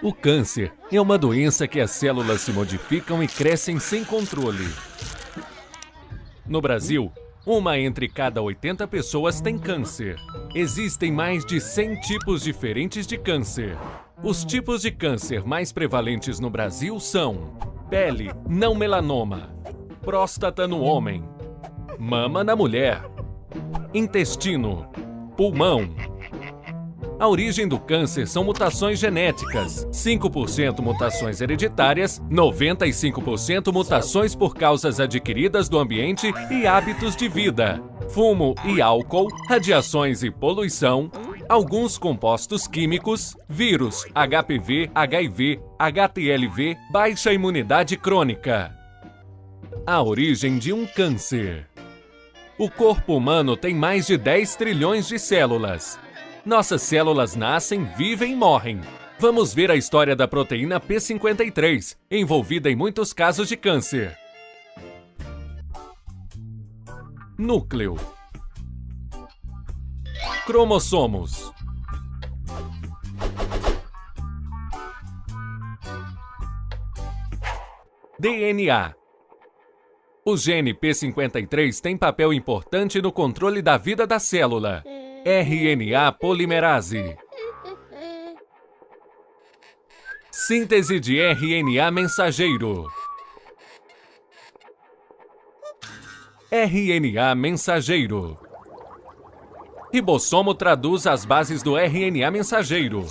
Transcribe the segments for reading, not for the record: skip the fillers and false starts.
O câncer é uma doença que as células se modificam e crescem sem controle. No Brasil, uma entre cada 80 pessoas tem câncer. Existem mais de 100 tipos diferentes de câncer. Os tipos de câncer mais prevalentes no Brasil são pele, não melanoma, próstata no homem, mama na mulher, intestino, pulmão. A origem do câncer são mutações genéticas, 5% mutações hereditárias, 95% mutações por causas adquiridas do ambiente e hábitos de vida, fumo e álcool, radiações e poluição, alguns compostos químicos, vírus, HPV, HIV, HTLV, baixa imunidade crônica. A origem de um câncer. O corpo humano tem mais de 10 trilhões de células. Nossas células nascem, vivem e morrem. Vamos ver a história da proteína P53, envolvida em muitos casos de câncer. Núcleo. Cromossomos. DNA. O gene P53 tem papel importante no controle da vida da célula. RNA polimerase. Síntese de RNA mensageiro. RNA mensageiro. Ribossomo traduz as bases do RNA mensageiro.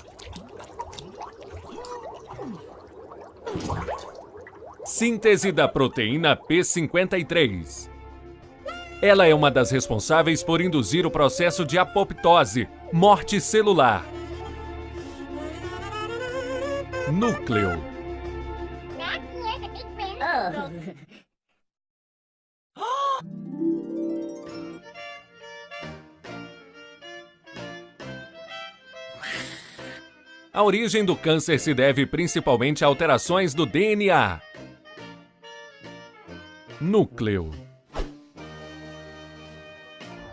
Síntese da proteína P53. Ela é uma das responsáveis por induzir o processo de apoptose, morte celular. Núcleo. A origem do câncer se deve principalmente a alterações do DNA. Núcleo.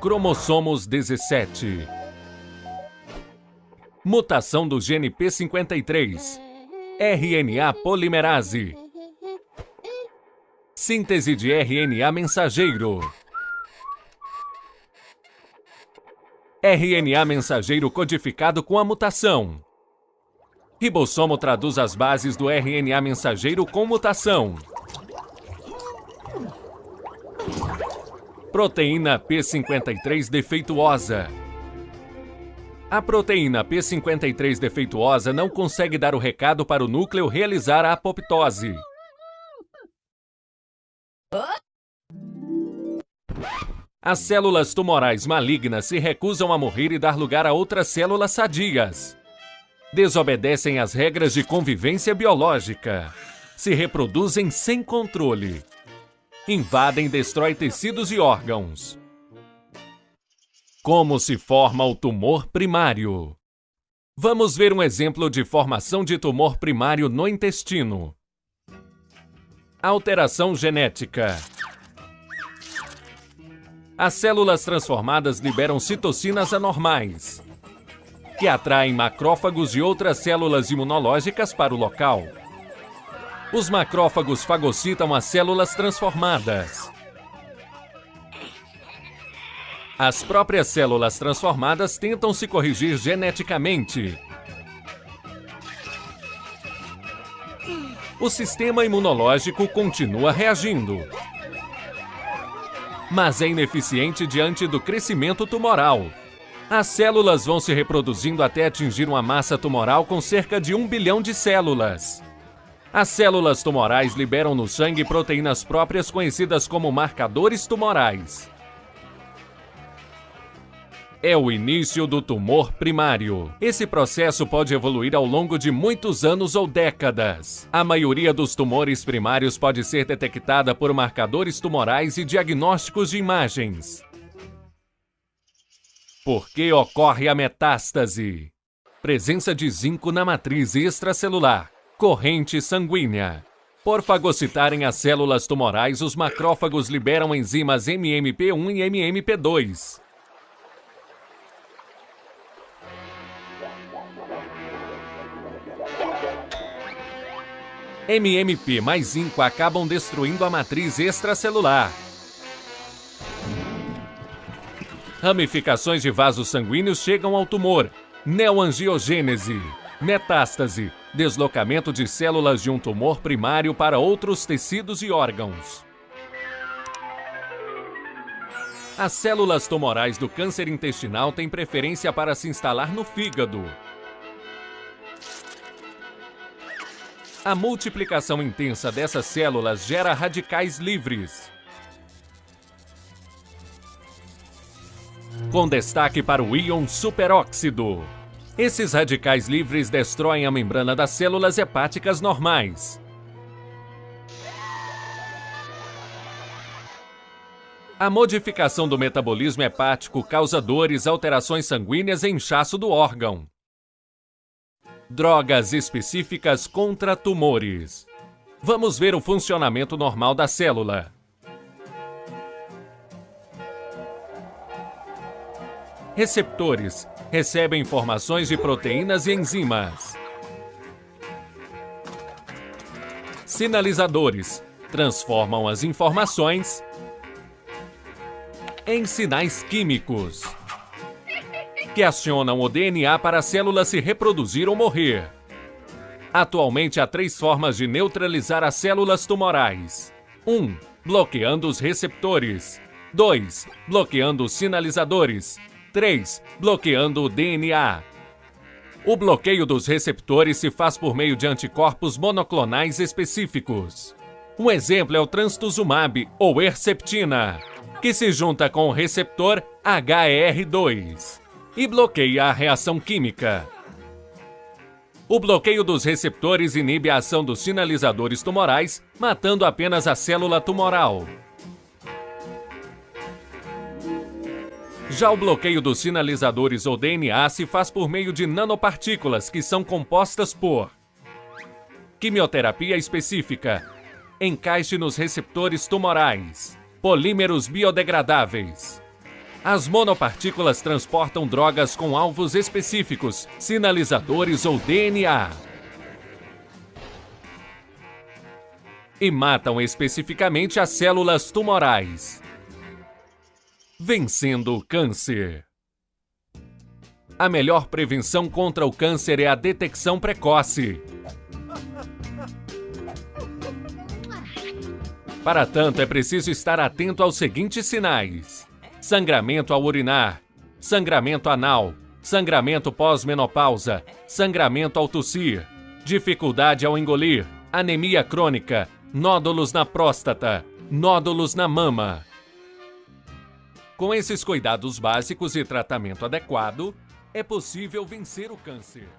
Cromossomos 17. Mutação do gene P53. RNA polimerase. Síntese de RNA mensageiro. RNA mensageiro codificado com a mutação. Ribossomo traduz as bases do RNA mensageiro com mutação. Proteína P53 defeituosa. A proteína P53 defeituosa não consegue dar o recado para o núcleo realizar a apoptose. As células tumorais malignas se recusam a morrer e dar lugar a outras células sadias. Desobedecem às regras de convivência biológica. Se reproduzem sem controle. Invadem e destroem tecidos e órgãos. Como se forma o tumor primário? Vamos ver um exemplo de formação de tumor primário no intestino. Alteração genética. As células transformadas liberam citocinas anormais, que atraem macrófagos e outras células imunológicas para o local. Os macrófagos fagocitam as células transformadas. As próprias células transformadas tentam se corrigir geneticamente. O sistema imunológico continua reagindo, mas é ineficiente diante do crescimento tumoral. As células vão se reproduzindo até atingir uma massa tumoral com cerca de 1 bilhão de células. As células tumorais liberam no sangue proteínas próprias conhecidas como marcadores tumorais. É o início do tumor primário. Esse processo pode evoluir ao longo de muitos anos ou décadas. A maioria dos tumores primários pode ser detectada por marcadores tumorais e diagnósticos de imagens. Por que ocorre a metástase? Presença de zinco na matriz extracelular. Corrente sanguínea. Por fagocitarem as células tumorais, os macrófagos liberam enzimas MMP1 e MMP2. MMP mais zinco acabam destruindo a matriz extracelular. Ramificações de vasos sanguíneos chegam ao tumor, neoangiogênese, metástase, deslocamento de células de um tumor primário para outros tecidos e órgãos. As células tumorais do câncer intestinal têm preferência para se instalar no fígado. A multiplicação intensa dessas células gera radicais livres, com destaque para o íon superóxido. Esses radicais livres destroem a membrana das células hepáticas normais. A modificação do metabolismo hepático causa dores, alterações sanguíneas e inchaço do órgão. Drogas específicas contra tumores. Vamos ver o funcionamento normal da célula. Receptores recebem informações de proteínas e enzimas. Sinalizadores transformam as informações em sinais químicos que acionam o DNA para a célula se reproduzir ou morrer. Atualmente há 3 formas de neutralizar as células tumorais. 1. Bloqueando os receptores. 2. Bloqueando os sinalizadores. 3. Bloqueando o DNA. O bloqueio dos receptores se faz por meio de anticorpos monoclonais específicos. Um exemplo é o trastuzumab ou Herceptina, que se junta com o receptor HER2 e bloqueia a reação química. O bloqueio dos receptores inibe a ação dos sinalizadores tumorais, matando apenas a célula tumoral. Já o bloqueio dos sinalizadores ou DNA se faz por meio de nanopartículas que são compostas por quimioterapia específica, encaixe nos receptores tumorais, polímeros biodegradáveis. As monopartículas transportam drogas com alvos específicos, sinalizadores ou DNA. E matam especificamente as células tumorais, vencendo o câncer. A melhor prevenção contra o câncer é a detecção precoce. Para tanto, é preciso estar atento aos seguintes sinais: sangramento ao urinar, sangramento anal, sangramento pós-menopausa, sangramento ao tossir, dificuldade ao engolir, anemia crônica, nódulos na próstata, nódulos na mama. Com esses cuidados básicos e tratamento adequado, é possível vencer o câncer.